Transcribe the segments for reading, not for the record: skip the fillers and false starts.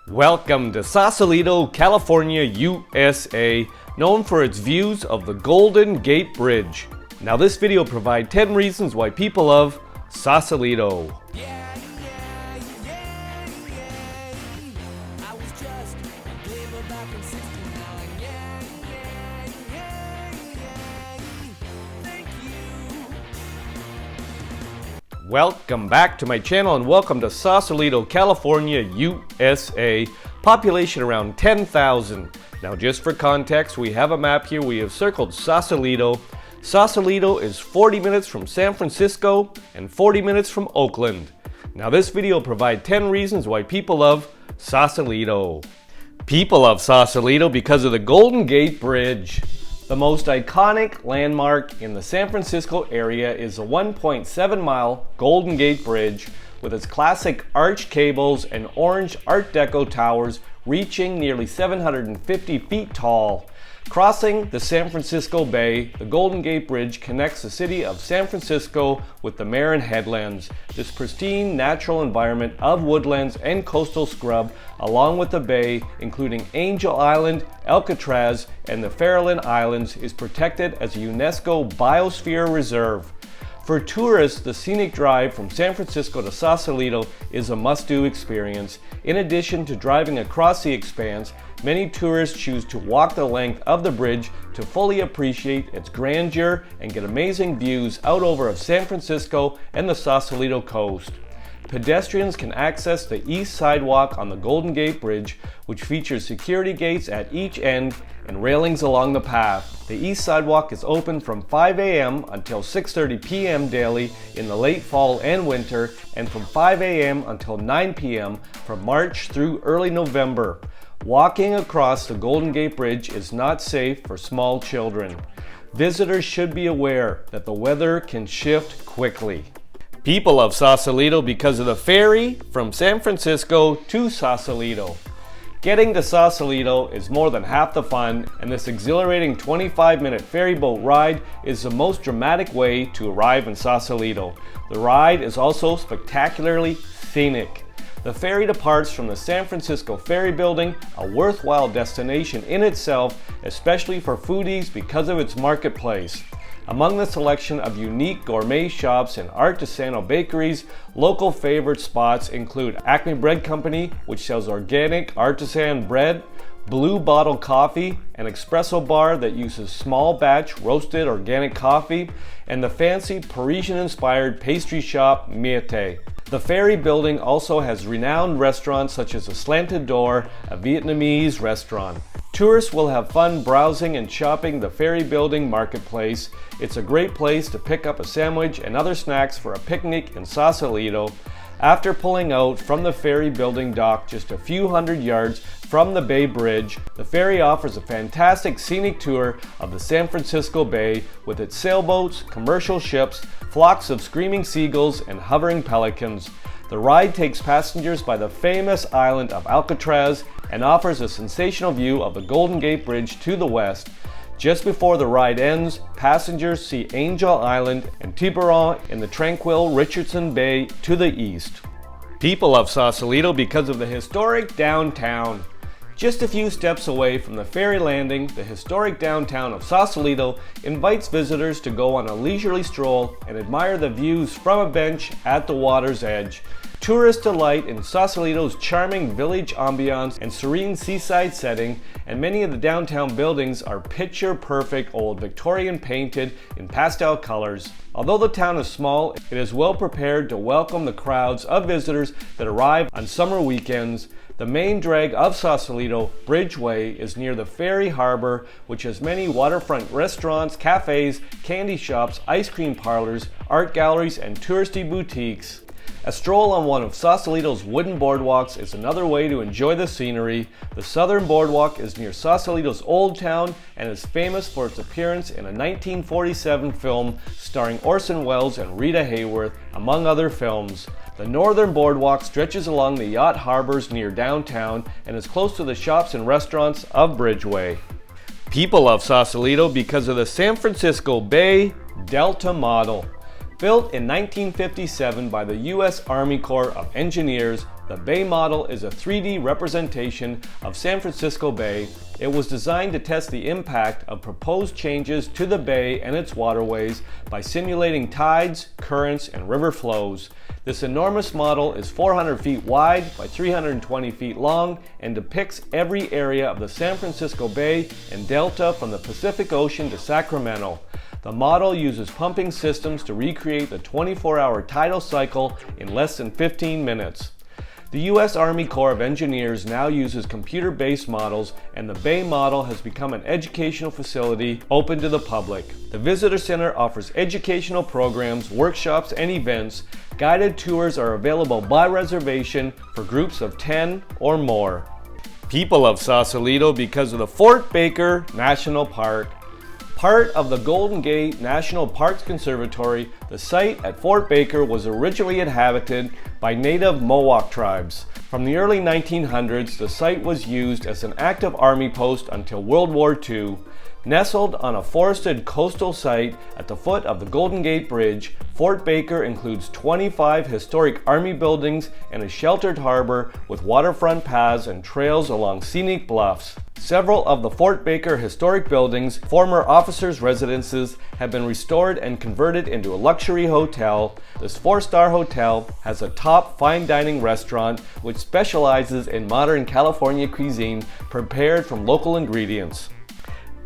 Welcome to Sausalito, California, USA, known for its views of the Golden Gate Bridge. Now this video provides 10 reasons why people love Sausalito. Welcome back to my channel and welcome to Sausalito, California, USA. Population around 10,000. Now just for context, we have a map here. We have circled Sausalito. Sausalito is 40 minutes from San Francisco and 40 minutes from Oakland. Now this video provides 10 reasons why people love Sausalito. People love Sausalito because of the Golden Gate Bridge. The most iconic landmark in the San Francisco area is the 1.7-mile Golden Gate Bridge with its classic arched cables and orange Art Deco towers reaching nearly 750 feet tall. Crossing the San Francisco Bay, the Golden Gate Bridge connects the city of San Francisco with the Marin Headlands, this pristine natural environment of woodlands and coastal scrub, along with the bay, including Angel Island, Alcatraz, and the Farallon Islands, is protected as a UNESCO Biosphere Reserve. For tourists, the scenic drive from San Francisco to Sausalito is a must-do experience. In addition to driving across the expanse, many tourists choose to walk the length of the bridge to fully appreciate its grandeur and get amazing views out over of San Francisco and the Sausalito coast. Pedestrians can access the east sidewalk on the Golden Gate Bridge, which features security gates at each end and railings along the path. The east sidewalk is open from 5 a.m. until 6:30 p.m. daily in the late fall and winter, and from 5 a.m. until 9 p.m. from March through early November. Walking across the Golden Gate Bridge is not safe for small children. Visitors should be aware that the weather can shift quickly. People love Sausalito because of the ferry from San Francisco to Sausalito. Getting to Sausalito is more than half the fun, and this exhilarating 25-minute ferry boat ride is the most dramatic way to arrive in Sausalito. The ride is also spectacularly scenic. The ferry departs from the San Francisco Ferry Building, a worthwhile destination in itself, especially for foodies because of its marketplace. Among the selection of unique gourmet shops and artisanal bakeries, local favorite spots include Acme Bread Company, which sells organic artisan bread, Blue Bottle Coffee, an espresso bar that uses small batch roasted organic coffee, and the fancy Parisian-inspired pastry shop Miete. The Ferry Building also has renowned restaurants such as the Slanted Door, a Vietnamese restaurant. Tourists will have fun browsing and shopping the Ferry Building marketplace. It's a great place to pick up a sandwich and other snacks for a picnic in Sausalito. After pulling out from the Ferry Building dock just a few hundred yards from the Bay Bridge, the ferry offers a fantastic scenic tour of the San Francisco Bay with its sailboats, commercial ships, flocks of screaming seagulls, and hovering pelicans. The ride takes passengers by the famous island of Alcatraz and offers a sensational view of the Golden Gate Bridge to the west. Just before the ride ends, passengers see Angel Island and Tiburon in the tranquil Richardson Bay to the east. People love Sausalito because of the historic downtown. Just a few steps away from the ferry landing, the historic downtown of Sausalito invites visitors to go on a leisurely stroll and admire the views from a bench at the water's edge. Tourists delight in Sausalito's charming village ambiance and serene seaside setting, and many of the downtown buildings are picture-perfect old Victorian painted in pastel colors. Although the town is small, it is well prepared to welcome the crowds of visitors that arrive on summer weekends. The main drag of Sausalito Bridgeway is near the ferry harbor, which has many waterfront restaurants, cafes, candy shops, ice cream parlors, art galleries, and touristy boutiques. A stroll on one of Sausalito's wooden boardwalks is another way to enjoy the scenery. The Southern Boardwalk is near Sausalito's Old Town and is famous for its appearance in a 1947 film starring Orson Welles and Rita Hayworth, among other films. The Northern Boardwalk stretches along the yacht harbors near downtown and is close to the shops and restaurants of Bridgeway. People love Sausalito because of the San Francisco Bay Delta model. Built in 1957 by the U.S. Army Corps of Engineers, The Bay model is a 3D representation of San Francisco Bay. It was designed to test the impact of proposed changes to the bay and its waterways by simulating tides, currents, and river flows. This enormous model is 400 feet wide by 320 feet long and depicts every area of the San Francisco Bay and Delta from the Pacific Ocean to Sacramento. The model uses pumping systems to recreate the 24-hour tidal cycle in less than 15 minutes. The U.S. Army Corps of Engineers now uses computer-based models, and the Bay model has become an educational facility open to the public. The Visitor Center offers educational programs, workshops, and events. Guided tours are available by reservation for groups of 10 or more. People of Sausalito because of the Fort Baker National Park. Part of the Golden Gate National Parks Conservatory, the site at Fort Baker was originally inhabited by native Mohawk tribes. From the early 1900s, the site was used as an active army post until World War II. Nestled on a forested coastal site at the foot of the Golden Gate Bridge, Fort Baker includes 25 historic army buildings and a sheltered harbor with waterfront paths and trails along scenic bluffs. Several of the Fort Baker historic buildings, former officers' residences, have been restored and converted into a luxury hotel. This 4-star hotel has a top fine dining restaurant which specializes in modern California cuisine prepared from local ingredients.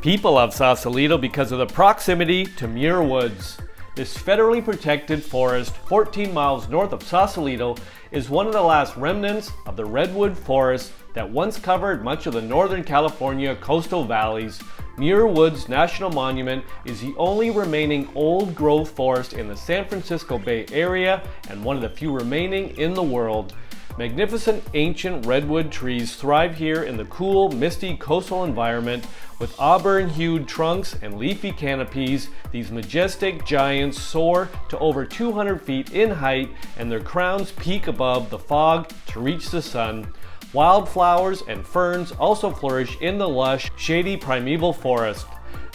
People of Sausalito because of the proximity to Muir Woods. This federally protected forest 14 miles north of Sausalito is one of the last remnants of the redwood forest that once covered much of the Northern California coastal valleys. Muir Woods National Monument is the only remaining old-growth forest in the San Francisco Bay Area and one of the few remaining in the world. Magnificent ancient redwood trees thrive here in the cool, misty coastal environment. With auburn-hued trunks and leafy canopies, these majestic giants soar to over 200 feet in height, and their crowns peak above the fog to reach the sun. Wildflowers and ferns also flourish in the lush, shady primeval forest.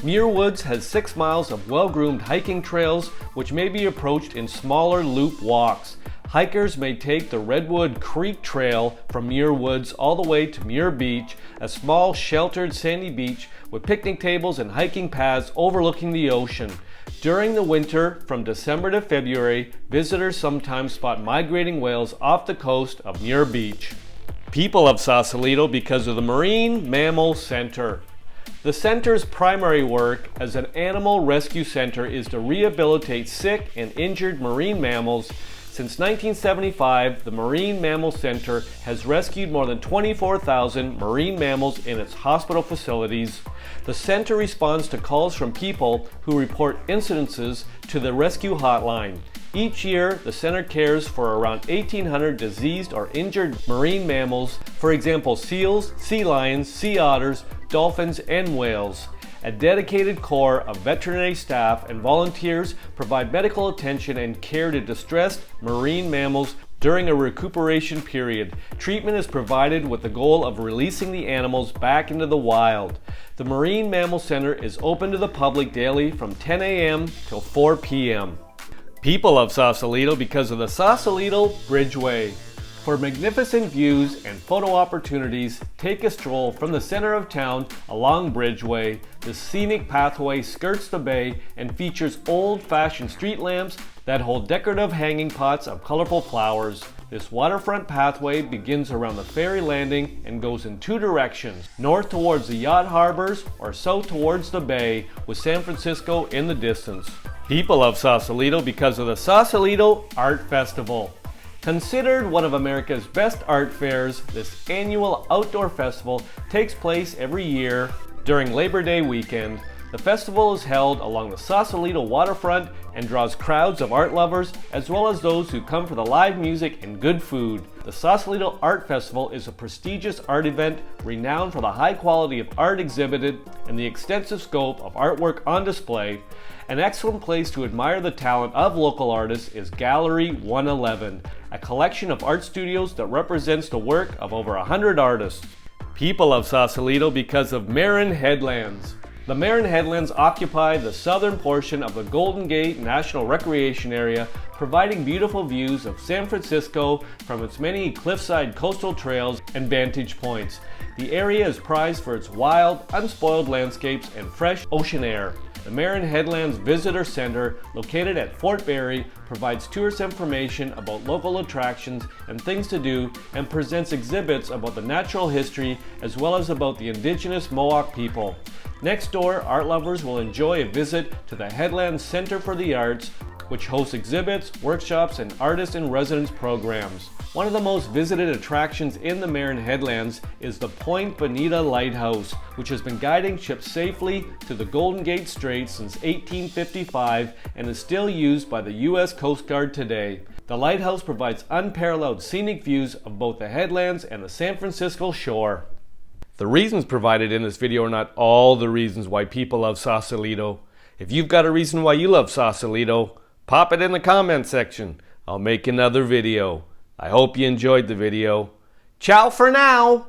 Muir Woods has 6 miles of well-groomed hiking trails, which may be approached in smaller loop walks. Hikers may take the Redwood Creek Trail from Muir Woods all the way to Muir Beach, a small sheltered sandy beach with picnic tables and hiking paths overlooking the ocean. During the winter, from December to February, visitors sometimes spot migrating whales off the coast of Muir Beach. People of Sausalito because of the Marine Mammal Center. The center's primary work as an animal rescue center is to rehabilitate sick and injured marine mammals. Since 1975, the Marine Mammal Center has rescued more than 24,000 marine mammals in its hospital facilities. The center responds to calls from people who report incidences to the rescue hotline. Each year, the center cares for around 1,800 diseased or injured marine mammals, for example, seals, sea lions, sea otters, dolphins, and whales. A dedicated corps of veterinary staff and volunteers provide medical attention and care to distressed marine mammals during a recuperation period. Treatment is provided with the goal of releasing the animals back into the wild. The Marine Mammal Center is open to the public daily from 10 a.m. till 4 p.m. People of Sausalito because of the Sausalito Bridgeway. For magnificent views and photo opportunities, take a stroll from the center of town along Bridgeway. The scenic pathway skirts the bay and features old-fashioned street lamps that hold decorative hanging pots of colorful flowers. This waterfront pathway begins around the ferry landing and goes in 2 directions, north towards the yacht harbors or south towards the bay, with San Francisco in the distance. People of Sausalito because of the Sausalito Art Festival. Considered one of America's best art fairs, this annual outdoor festival takes place every year during Labor Day weekend. The festival is held along the Sausalito waterfront and draws crowds of art lovers as well as those who come for the live music and good food. The Sausalito Art Festival is a prestigious art event renowned for the high quality of art exhibited and the extensive scope of artwork on display. An excellent place to admire the talent of local artists is Gallery 111, a collection of art studios that represents the work of over 100 artists. People of Sausalito because of Marin Headlands. The Marin Headlands occupy the southern portion of the Golden Gate National Recreation Area, providing beautiful views of San Francisco from its many cliffside coastal trails and vantage points. The area is prized for its wild, unspoiled landscapes and fresh ocean air. The Marin Headlands Visitor Center, located at Fort Ferry, provides tourist information about local attractions and things to do and presents exhibits about the natural history as well as about the indigenous Mohawk people. Next door, art lovers will enjoy a visit to the Headlands Center for the Arts, which hosts exhibits, workshops, and artist-in-residence programs. One of the most visited attractions in the Marin Headlands is the Point Bonita Lighthouse, which has been guiding ships safely to the Golden Gate Strait since 1855 and is still used by the U.S. Coast Guard today. The lighthouse provides unparalleled scenic views of both the headlands and the San Francisco shore. The reasons provided in this video are not all the reasons why people love Sausalito. If you've got a reason why you love Sausalito, pop it in the comment section. I'll make another video. I hope you enjoyed the video. Ciao for now!